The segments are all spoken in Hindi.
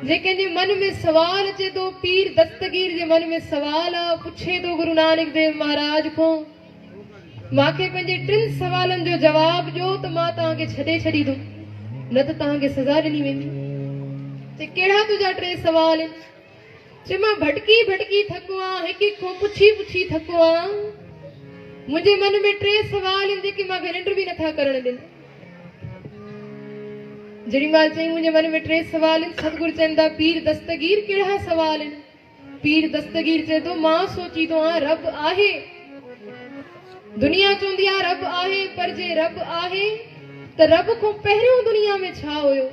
जे मन में सवाल अचे तो पीर दस्तगीर जे मन में सवाल आ पुछे तो गुरु नानक देव महाराज को मांखे पंहिंजे टिन सवालन जो जवाब जो तो मां तव्हांखे छॾे छॾींदुमि न त तव्हांखे सज़ा ॾिनी वेंदी। ते कहिड़ा तुंहिंजा टे सवाल आहिनि? चए मां भटकी भटकी थको आहियां, हिक हिक खां पुछी पुछी थको आहियां। मुंहिंजे मन में टे सवाल आहिनि जेके मां निंड बि नथा करण ॾिन। जड़ी मां चई मुंहिंजे मन में टे सवाल आहिनि, सतगुरु चवनि था पीर दस्तगीर कहिड़ा सवाल आहिनि? पीर दस्तगीर चए थो मां सोचींदो आहियां रब आहे। दुनिया चवंदी आहे रब आहे, पर जे रब आहे त रब खां पहिरियों दुनिया में छा हुयो?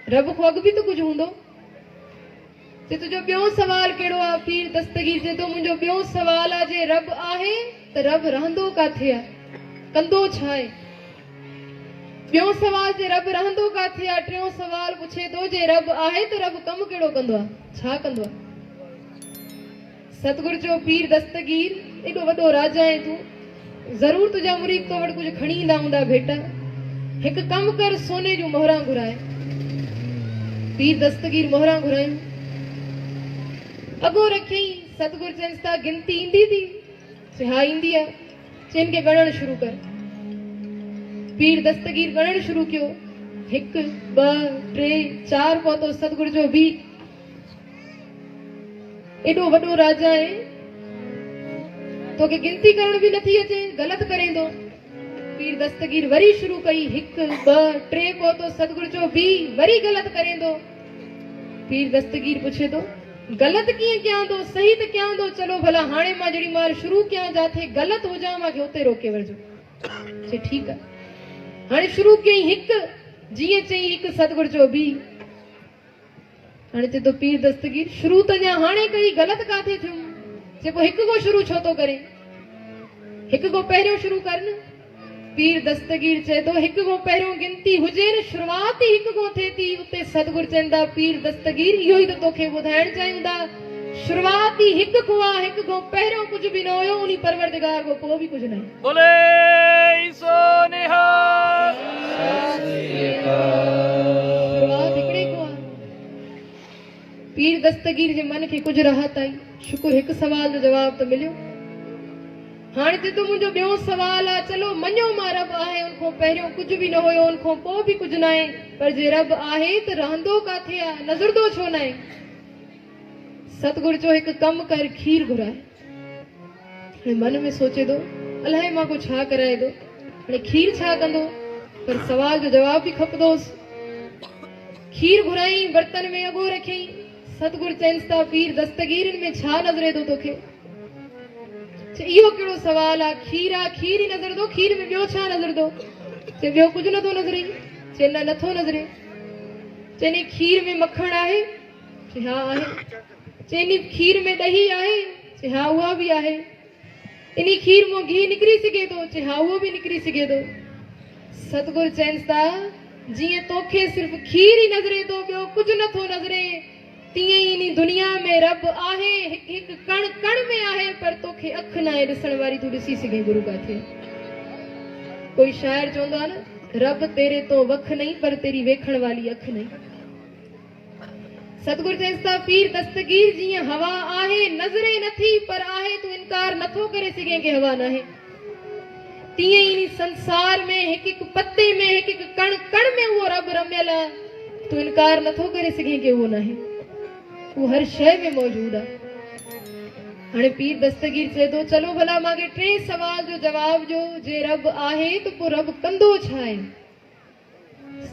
रब खां अॻु बि त कुझु हूंदो। चए तुंहिंजो ॿियो सवाल कहिड़ो आहे? पीर दस्तगीर चए थो मुंहिंजो ॿियो सवाल आहे जे रब आहे त रब रहंदो काथे आहे, कंदो छा आहे? ॿियो सवाल जे रब रहंदो काथे आहे। टियों सवाल पुछे थो जे रब आहे त रब कमु कहिड़ो कंदो आहे, छा कंदो आहे? सतगुरु चयो पीर दस्तगीर एॾो वॾो राजा आहे तूं, ज़रूर तुंहिंजा मुरीद तो वटि कुझु खणी ईंदा हूंदा भेटा। हिकु कमु कर, सोने जूं मोहरां घुराए। पीर दस्तगीर मोहरां घुरायूं, अॻो रखियईं। सतगुरु चवनि था गिनती ईंदी थी? चए हा ईंदी आहे। चइनि खे ॻणणु शुरू कर। पीर दस्तगीर ॻणणु शुरू कयो। 1 2 3 4 पहुतो। सतगुरु जो बि एॾो वॾो राजा आहे, तोखे गिनती करण बि नथी अचे, ग़लति करे थो। पीर दस्तगीर वरी शुरू कई। 1 2 3 पहुतो। सतगुरु जो बि वरी ग़लति करे थो। पीर दस्तगीर पुछे थो ग़लति कीअं कयां थो, सही त कयां थो? चलो भला हाणे मां जड़ी माल शुरू कयां, जाथे ग़लति हुजां मूंखे हुते रोके वठिजो। चए ठीकु आहे। हाणे शुरू कयईं 1, जीअं चई 1 सतगुरु चयो बि। हाणे चए थो पीर दस्तगीर शुरू त अञा हाणे कई, ग़लति काथे थियूं? चए पोइ 1 को शुरू छो थो करे? 1 को पहिरियों शुरू कर न। पीर दस्तगीर चए थो 1 को पहिरियों गिनती हुजे न, शुरूआत ई 1 को थिए थी। उते सतगुरु चवनि था पीर दस्तगीर इहो ई त तोखे ॿुधाइण चाहियूं था, शुरूआत ई 1 को आहे। 1 को पहिरियों कुझु बि न हुयो, उन परवरदिगार को पोइ बि कुझु न आहे। बोले सो निहाल। शुरूआत हिकिड़े को आहे। पीर दस्तगीर जे मन खे कुझु राहत आई। शुक्र 1 सवाल जो जवाब त मिलियो। हाणे चए थो मुंहिंजो ॿियो सवाल आहे, चलो मञो मां रब आहे, उन खां पहिरियों कुझु बि न हुयो, उन खां पोइ बि कुझु न आहे, पर जे रब आहे त रहंदो काथे आहे, नज़रदो छो न आहे? सतगुरु चयो 1 कमु कर, खीर घुराए। हाणे मन में सोचे थो अलाए मां को छा कराए थो, हाणे खीर छा कंदो? पर सवाल जो जवाब बि खपंदोसि। खीर घुराई, बर्तन में अॻो रखियईं। सतगुरु चवनि था पीर दस्तगीर में छा नज़रे थो तोखे? इहो कहिड़ो सवाल आहे? खीर आहे, खीर ई नज़र दो, खीर में ॿियो छा नज़र दो? चए ॿियो कुझु नथो नज़रे। चए न नथो नज़रे। चए खीर में मखण आहे? चए हा आहे। चए खीर में ॾही आहे? चए हा उहा बि आहे। इन खीर मां घी निकिरी सघे थो? चए हा उहो बि निकिरी सघे थो। सतगुरु चवनि था जीअं तोखे सिर्फ़ खीर ई नज़रे थो, ॿियो कुझु नथो नज़रे, तीअं ई इन दुनिया में रब आहे, हिक कण कण में आहे, पर तोखे अख न आहे ॾिसण वारी, तूं ॾिसी सघे गुरु काथे। कोई शाइर चवंदो आहे न, रब तेरे तो वख नहीं पर तेरी वेखण वाली अख नहीं। सतगुरु चवनि था पीर दस्तगीर जीअं हवा आहे, नज़रे नथी पर आहे, तूं इनकार नथो करे सघे कि हवा न आहे। तीअं ई इन संसार में हिक हिक पत्ते में, हिक हिक कण कण में उहो रब रमियल आहे, तूं इनकार नथो करे सघे कि उहो न आहे, वो हर शय में मौजूद है। हाणे पीर दस्तगीर चए थो चलो भला मांखे 3 सवाल जो जवाब जो, जे रब आहे त पोइ रब कंदो छा आहे?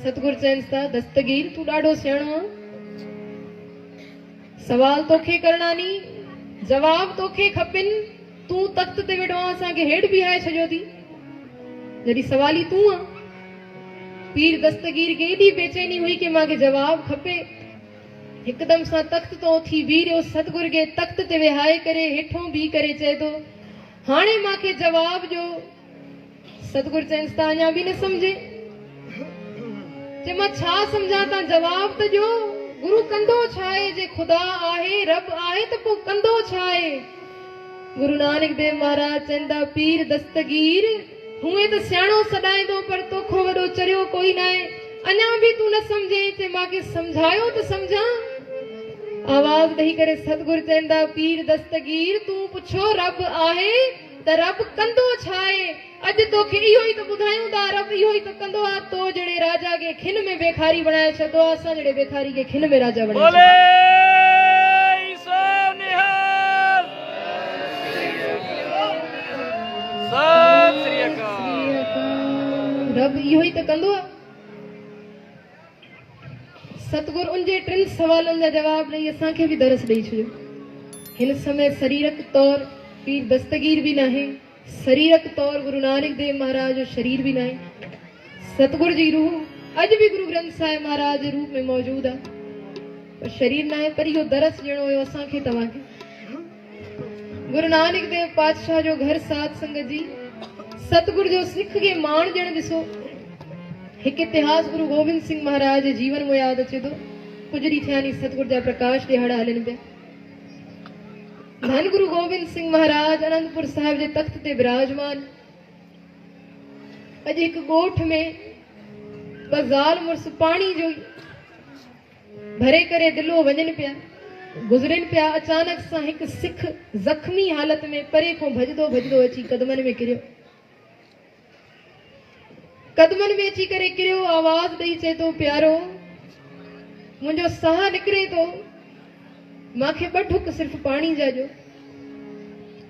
सतगुरु चवनि था दस्तगीर तूं ॾाढो सियाणो आहे, सवाल तोखे करणा नी, जवाब तोखे खपनि। तूं तख़्त ते वेठो आहे, असांखे हेठि बीहाए छॾियो थी, जॾहिं सवाली तूं आहे। पीर दस्तगीर खे एॾी बेचैनी हुई कि मांखे जवाब खपे। हिकदम सां तख़्त तो उथी बीह रहियो, सतगुरु खे तख़्त ते वेहाए करे हेठों बीह करे चए थो हाणे मांखे जवाब ॾियो। सतगुरु चवनि था अञा बि न सम्झे। चए मां छा सम्झां? तव्हां जवाब त ॾियो, गुरु कंदो छा आहे? जे ख़ुदा आहे, रब आहे त पोइ कंदो छा आहे? गुरु नानक देव महाराज चवनि था पीर दस्तगीर हूअं त सियाणो सॾाईंदो, पर तोखो वॾो चरियो कोई न आहे। अञा भी तू न समझे ते मांखे समझायो तो समझा। आवाज ॾेई करे सतगुरु चवंदा पीर दस्तगीर तू पुछो रब आहे त रब कंदो छा आहे। अॼु तोखे इहो ई तो ॿुधायूं था रब इहो ई तो कंदो आहे। तो जड़े राजा के खिन में बेखारी बनाए छॾो आहे, असां जड़े बेखारी के खिन में राजा बनाए बोले सो निहाल। सत श्री अकाल। रब इहो ई तो कंदो आहे। सतगुरु उनजे टिन सवालनि जा जवाब ॾेई असांखे बि दरस ॾेई छॾियो। हिन समय शरीरक तौर पीर दस्तगीर भी नाहे, शरीरक तौर गुरु नानक देव महाराज जो शरीर भी नाहे। सतगुरु जी रूह अज भी गुरु ग्रंथ साहिब महाराज जे रूप में मौजूद है, पर शरीर नाहे। पर इहो दरस ॾियणो हुयो असांखे तव्हांखे। गुरु नानक देव पातशाह जो घर साध संगत जी सतगुरु जो सिख के मान ॼण ॾिसो। एक इतिहास गुरु गोविंद सिंह महाराज जे जीवन में याद अचे तो। कुछ ॾींहं थिया नी सतगुरु जा प्रकाश ॾिहाड़ा हलन पिया। धन गुरु गोविंद सिंह महाराज आनंदपुर साहिब जे तख्त ते विराजमान। अज एक गोठ में बजाल मुर्स पानी जो भरे करे दिलो वजन पिया गुजरन पिया। अचानक सा एक सिख जख्मी हालत में परे को भजदो भजदो अची कदमन में किरियो। कदमन में अची करे किरियो। आवाज ॾेई चए तो प्यारो मुंहिंजो साह निकिरे तो, मांखे ॿ ढुक सिर्फ पानी जा ॾियो।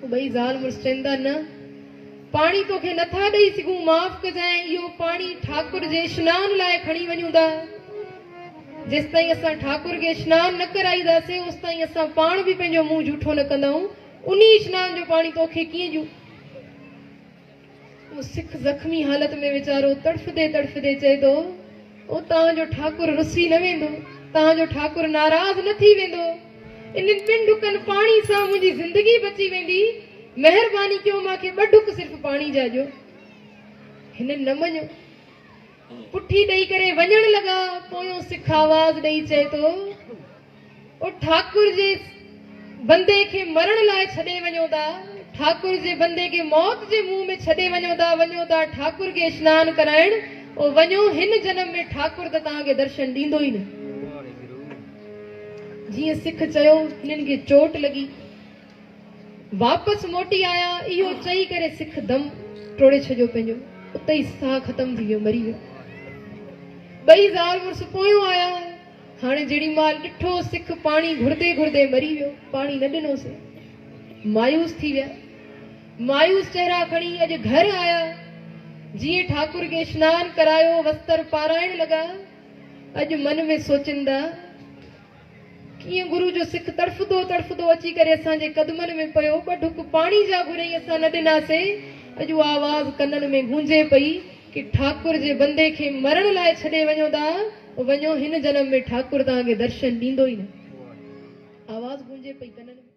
ॿई ज़ाल मुर्स चवंदा न पानी तोखे नथा ॾेई सघूं, माफ़ कजांइ। इहो पानी ठाकुर जे स्नान लाइ खणी वञूं था। जेसि ताईं असां ठाकुर खे स्नान न कराईंदासीं ओसि ताईं असां पाण बि पंहिंजो मुंहुं जूठो न कंदाऊं। उन स्नान जो पानी तोखे कीअं ॾियूं। वो सिख जख्मी हालत में वीचारो तड़फदे तड़फदे चए तो ओ तव्हांजो ठाकुर रुसी न वेंदो, तव्हांजो ठाकुर नाराज़ न थी वेंदो। इन ॿिनि ढुकनि पाणी सां मुंहिंजी ज़िंदगी बची वेंदी। महिरबानी कयो मांखे ॿ ढुक सिर्फ पाणी जा ॾियो। हिन न मञो, पुठी ॾेई करे वञण लॻा। पोयों सिख आवाज़ ॾेई चए तो ओ ठाकुर जे बंदे खे मरण लाइ छॾे वञो था, ठाकुर जे बंदे के मौत जे मुंह में छॾे वञो था ठाकुर के स्नान कराइण। ओ वञो हिन जन्म में ठाकुर त तव्हांखे दर्शन ॾींदो ई न। जीअं सिख चयो हिननि खे चोट लगी, वापस मोटी आया। इहो चई करे सिख दम टोड़े छॾियो पंहिंजो, उते ई साह ख़त्म थी वियो, मरी वियो। ॿई ज़ाल मुर्स पोयों आया। हाणे जेड़ी माल ॾिठो सिख पाणी घुरदे घुरदे मरी वियो, पाणी न ॾिनोसीं। मायूस थी विया, मायूस चेहरा खणी अॼु घर आया। जीअं ठाकुर के स्नान करायो, वस्त्र पाराइण लगा। अॼु मन में सोचंदा कीअं गुरु जो सिख तड़फदो तड़फदो अची करे असांजे कदमनि में पियो। ॿ ढुक पाणी जा घुरई असां न ॾिनासीं। अॼु आवाज़ कननि में गूंजे पई कि ठाकुर जे बंदे खे मरण लाइ छॾे वञो था, वञो हिन जन्म में ठाकुर तव्हांखे दर्शन ॾींदो ई न। आवाज़ गूंजे पई कननि में।